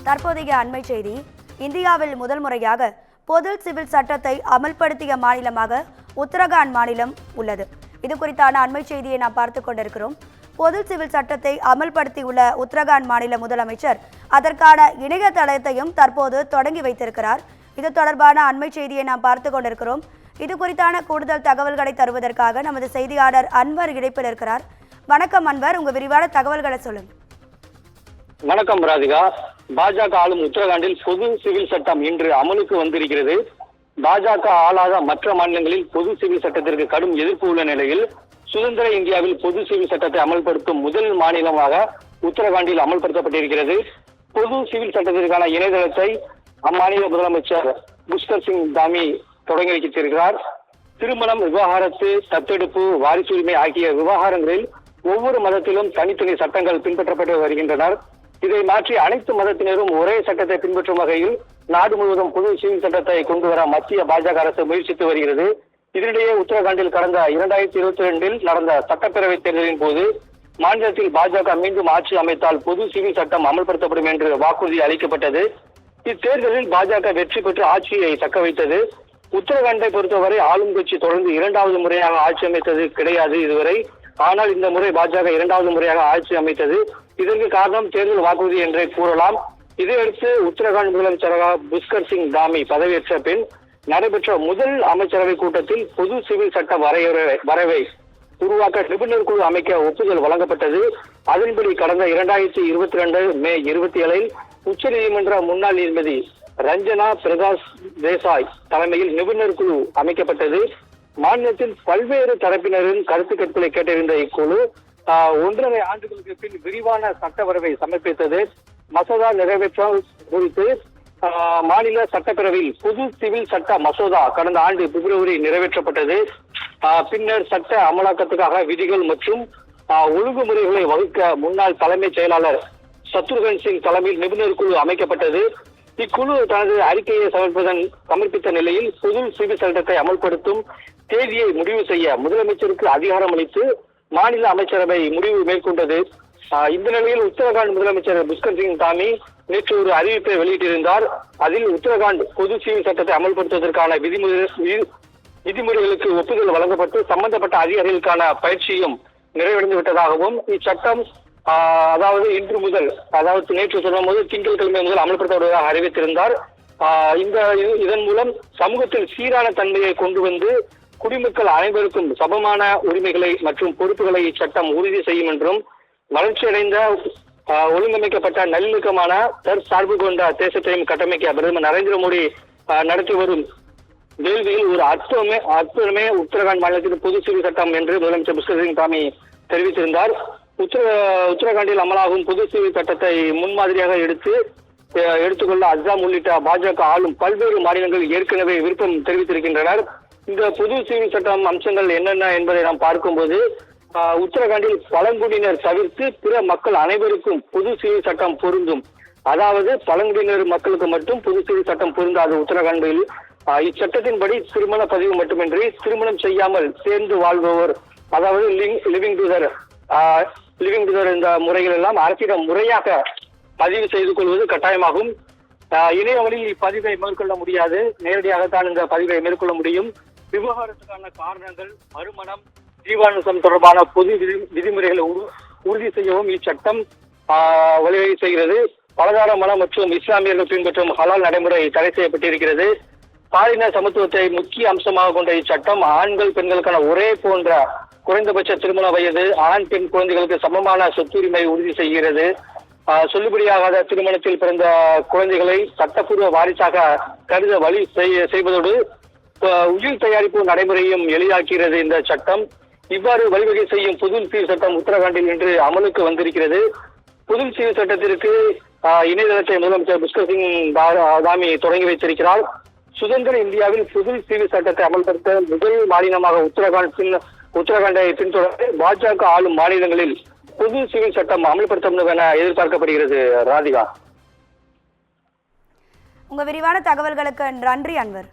தற்போதைய அண்மை செய்தி. இந்தியாவில் முதல் முறையாக பொது சிவில் சட்டத்தை அமல்படுத்திய மாநிலமாக உத்தரகாண்ட் மாநிலம் உள்ளது. இது குறித்தான அண்மை செய்தியை நாம் பார்த்து கொண்டிருக்கிறோம். பொது சிவில் சட்டத்தை அமல்படுத்தியுள்ள உத்தரகாண்ட் மாநில முதலமைச்சர் அதற்கான இணையதளத்தையும் தற்போது தொடங்கி வைத்திருக்கிறார். இது தொடர்பான அண்மை செய்தியை நாம் பார்த்து கொண்டிருக்கிறோம். இது குறித்தான கூடுதல் தகவல்களை தருவதற்காக நமது செய்தியாளர் அன்வர் இணைப்பில் இருக்கிறார். வணக்கம் அன்வர், உங்க விரிவான தகவல்களை சொல்லுங்க. வணக்கம் ராதிகா. பாஜக ஆளும் உத்தரகாண்டில் பொது சிவில் சட்டம் இன்று அமலுக்கு வந்திருக்கிறது. பாஜக ஆளாத மற்ற மாநிலங்களில் பொது சிவில் சட்டத்திற்கு கடும் எதிர்ப்பு உள்ள நிலையில் சுதந்திர இந்தியாவில் பொது சிவில் சட்டத்தை அமல்படுத்தும் முதல் மாநிலமாக உத்தரகாண்டில் அமல்படுத்தப்பட்டிருக்கிறது. பொது சிவில் சட்டத்திற்கான இணையதளத்தை அம்மாநில முதலமைச்சர் புஷ்கர் சிங் தாமி தொடங்கி வைத்திருக்கிறார். திருமணம், விவாகரத்து, தத்தெடுப்பு, வாரிசுரிமை ஆகிய விவகாரங்களில் ஒவ்வொரு மதத்திலும் தனித்தனி சட்டங்கள் பின்பற்றப்பட்டு வருகின்றனர். இதை மாற்றி அனைத்து மதத்தினரும் ஒரே சட்டத்தை பின்பற்றும் வகையில் நாடு முழுவதும் பொது சிவில் சட்டத்தை கொண்டு வர மத்திய பாஜக அரசு முயற்சித்து வருகிறது. இதனிடையே உத்தரகாண்டில் கடந்த 2022 நடந்த சட்டப்பேரவை தேர்தலின் போது மாநிலத்தில் பாஜக மீண்டும் ஆட்சி அமைத்தால் பொது சிவில் சட்டம் அமல்படுத்தப்படும் என்று வாக்குறுதி அளிக்கப்பட்டது. இத்தேர்தலில் பாஜக வெற்றி பெற்று ஆட்சியை தக்க வைத்தது. உத்தரகாண்டை பொறுத்தவரை ஆளும் கட்சி தொடர்ந்து 2வது முறையாக ஆட்சி அமைத்தது கிடையாது இதுவரை. ஆனால் இந்த முறை பாஜக 2வது முறையாக ஆட்சி அமைத்தது. இதற்கு காரணம் தேர்தல் வாக்குறுதி என்றே கூறலாம். இதையடுத்து உத்தரகாண்ட் முதலமைச்சராக புஷ்கர் சிங் தாமி பதவியேற்ற பின் நடைபெற்ற முதல் அமைச்சரவை கூட்டத்தில் பொது சிவில் சட்ட வரைவை உருவாக்க நிபுணர் குழு அமைக்க ஒப்புதல் வழங்கப்பட்டது. அதன்படி கடந்த 2022 மே 27 உச்சநீதிமன்ற முன்னாள் நீதிபதி ரஞ்சனா பிரகாஷ் தேசாய் தலைமையில் நிபுணர் குழு அமைக்கப்பட்டது. மாநிலத்தில் பல்வேறு தரப்பினரின் கருத்து கேட்பதை கேட்டறிந்த இக்குழு 1.5 ஆண்டுகளுக்கு பின் விரிவான சட்ட வரைவை சமர்ப்பித்தது. மசோதா நிறைவேற்றம் குறித்து மாநில சட்டப்பேரவையில் பொது சிவில் சட்ட மசோதா கடந்த ஆண்டு பிப்ரவரி நிறைவேற்றப்பட்டது. பின்னர் சட்ட அமலாக்கத்துக்காக விதிகள் மற்றும் ஒழுங்குமுறைகளை வகுக்க முன்னாள் தலைமைச் செயலாளர் சத்ருகன் சிங் தலைமையில் நிபுணர் குழு அமைக்கப்பட்டது. இக்குழு தனது அறிக்கையை சமர்ப்பித்த நிலையில் பொது சிவில் சட்டத்தை அமல்படுத்தும் தேதியை முடிவு செய்ய முதலமைச்சருக்கு அதிகாரம் அளித்து மாநில அமைச்சரவை முடிவு மேற்கொண்டது. இந்த நிலையில் உத்தரகாண்ட் முதலமைச்சர் புஷ்கர் சிங் தாமி நேற்று ஒரு அறிவிப்பை வெளியிட்டிருந்தார். அதில் உத்தரகாண்ட் பொது சிவில் சட்டத்தை அமல்படுத்துவதற்கான விதிமுறைகளுக்கு ஒப்புதல் வழங்கப்பட்டு சம்பந்தப்பட்ட அதிகாரிகளுக்கான பயிற்சியும் நிறைவடைந்து விட்டதாகவும் இச்சட்டம் அதாவது இன்று முதல், அதாவது நேற்று சொல்லும் போது திங்கட்கிழமை முதல் அமல்படுத்தப்படுவதாக அறிவித்திருந்தார். இதன் மூலம் சமூகத்தில் சீரான தன்மையை கொண்டு வந்து குடிமக்கள் அனைவருக்கும் சமமான உரிமைகளை மற்றும் பொறுப்புகளை இச்சட்டம் உறுதி செய்யும் என்றும் வளர்ச்சியடைந்த ஒழுங்கமைக்கப்பட்ட நல்லிணக்கமான தற்சார்பு கொண்ட தேசத்தையும் கட்டமைக்க பிரதமர் நரேந்திர மோடி நடத்தி வரும் வேள்வியில் ஒரு அற்புதமே உத்தரகாண்ட் மாநிலத்தில் பொது சிவில் சட்டம் என்று முதலமைச்சர் புஷ்கர் சிங் தாமி தெரிவித்திருந்தார். உத்தரகாண்டில் அமலாகும் பொது சிவில் சட்டத்தை முன்மாதிரியாக எடுத்துக்கொள்ள அஸ்ஸாம் உள்ளிட்ட பாஜக ஆளும் பல்வேறு மாநிலங்கள் ஏற்கனவே விருப்பம் தெரிவித்திருக்கின்றனர். இந்த பொது சிவில் சட்டம் அம்சங்கள் என்னென்ன என்பதை நாம் பார்க்கும்போது உத்தரகாண்டில் பழங்குடியினர் தவிர்த்து பிற மக்கள் அனைவருக்கும் பொது சிவில் சட்டம் பொருந்தும். அதாவது பழங்குடியினர் மக்களுக்கு மட்டும் பொது சிவில் சட்டம் பொருந்தாது. உத்தரகாண்டில் இச்சட்டத்தின்படி திருமண பதிவு மட்டுமின்றி திருமணம் செய்யாமல் சேர்ந்து வாழ்பவர், அதாவது லிவிங் டுகெதர் இந்த முறைகள் எல்லாம் அரசிடம் முறையாக பதிவு செய்து கொள்வது கட்டாயமாகும். இணைய வழியில் இப்பதிவை மேற்கொள்ள முடியாது, நேரடியாகத்தான் இந்த பதிவை மேற்கொள்ள முடியும். விவகாரத்துக்கான காரணங்கள், மறுமணம், ஜீவானுசம் தொடர்பான பொது விதிமுறைகளை உறுதி செய்யவும் இச்சட்டம் வழிவகை செய்கிறது. பலதார மனம் மற்றும் இஸ்லாமியர்கள் பின்பற்றும் ஹலால் நடைமுறை தடை செய்யப்பட்டிருக்கிறது. பாலின சமத்துவத்தை முக்கிய அம்சமாக கொண்ட இச்சட்டம் ஆண்கள் பெண்களுக்கான ஒரே போன்ற குறைந்தபட்ச திருமண வயது, ஆண் பெண் குழந்தைகளுக்கு சமமான சொத்துரிமை உறுதி செய்கிறது. சொல்லுபடியாகாத திருமணத்தில் பிறந்த குழந்தைகளை சட்டப்பூர்வ வாரிசாக கருத வழி செய்வதோடு உயிர் தயாரிப்பு நடைமுறையும் எளிதாக்கிறது இந்த சட்டம். இவ்வாறு வழிவகை செய்யும் பொது சிவில் சட்டம் உத்தரகாண்டில் இன்று அமலுக்கு வந்திருக்கிறது. பொது சிவில் சட்டத்திற்கு இணையதளத்தை முதலமைச்சர் புஷ்கர் சிங் தாமி தொடங்கி வைத்திருக்கிறார். சுதந்திர இந்தியாவில் பொது சிவில் சட்டத்தை அமல்படுத்த முதல் மாநிலமாக உத்தரகாண்டை பின்தொடர்ந்து பாஜக ஆளும் மாநிலங்களில் பொது சிவில் சட்டம் அமல்படுத்தப்படும் என எதிர்பார்க்கப்படுகிறது. ராதிகா, உங்க விரிவான தகவல்களுக்கு நன்றி அன்வர்.